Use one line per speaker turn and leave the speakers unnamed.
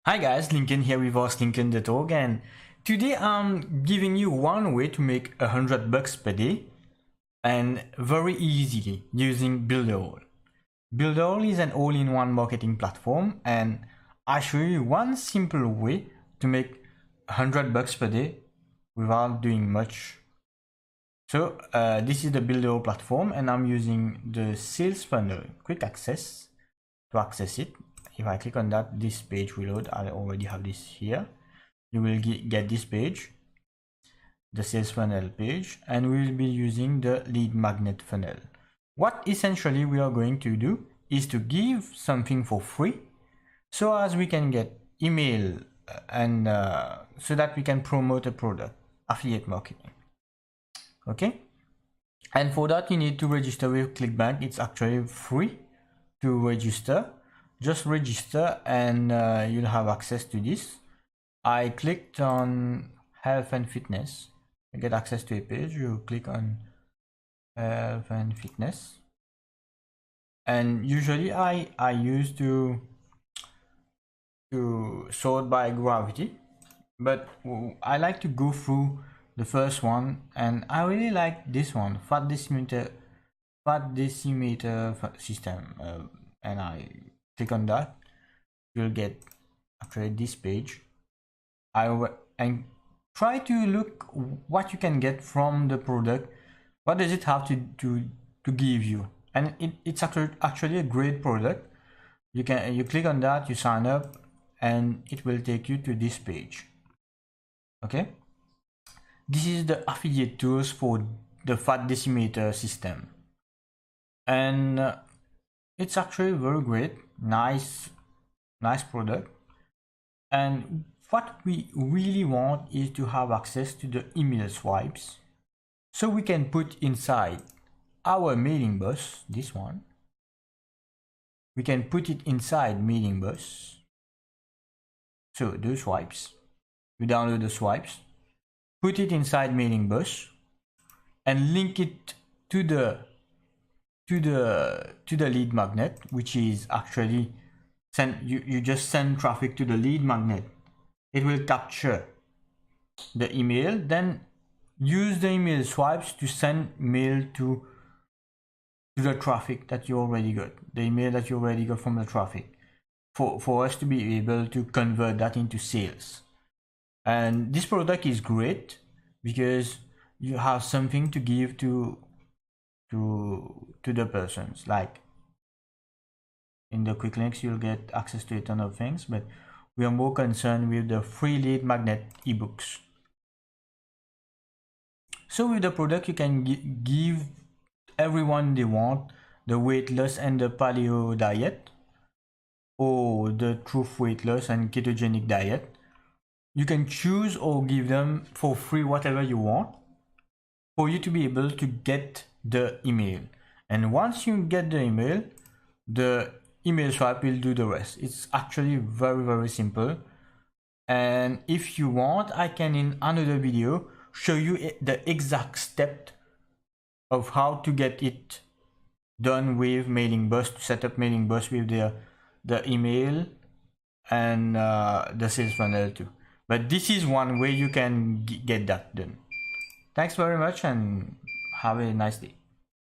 Hi guys, Lincoln here with Lincoln.org, and today I'm giving you one way to make $100 per day and very easily using builderall. Builderall is an all-in-one marketing platform, and I show you one simple way to make $100 per day without doing much. So this is the builderall platform, and I'm using the sales funnel quick access to access it. If I click on that, this page will load. I already have this here. You will get this page, the sales funnel page, and we will be using the lead magnet funnel. What essentially we are going to do is to give something for free so as we can get email and so that we can promote a product, affiliate marketing. Okay, and for that you need to register with ClickBank. It's actually free to register. Just register and you'll have access to this. I clicked on health and fitness. You get access to a page. You click on health and fitness, and usually I used to sort by gravity, but I like to go through the first one, and I really like this one, fat decimeter system, and I click on that. You'll get actually this page. And try to look what you can get from the product. What does it have to give you? And it's actually a great product. You click on that, you sign up, and it will take you to this page. Okay, this is the affiliate tools for the fat decimeter system, and it's actually very great. Nice product. And what we really want is to have access to the email swipes, so we can put inside our mailing bus, this one. We can put it inside mailing bus. So those swipes, we download the swipes, put it inside mailing bus, and link it to the lead magnet, which is actually you just send traffic to the lead magnet. It will capture the email, then use the email swipes to send mail to the traffic that you already got, the email that you already got from the traffic, for us to be able to convert that into sales. And this product is great because you have something to give to the persons. Like in the quick links, you'll get access to a ton of things, but we are more concerned with the free lead magnet ebooks. So with the product, you can give everyone they want the weight loss and the paleo diet, or the truth weight loss and ketogenic diet. You can choose or give them for free whatever you want, for you to be able to get the email. And once you get the email swipe will do the rest. It's actually very simple. And if you want, I can in another video show you the exact step of how to get it done with mailing bus, to set up mailing bus with the email and the sales funnel too. But this is one way you can get that done. Thanks very much and have a nice day.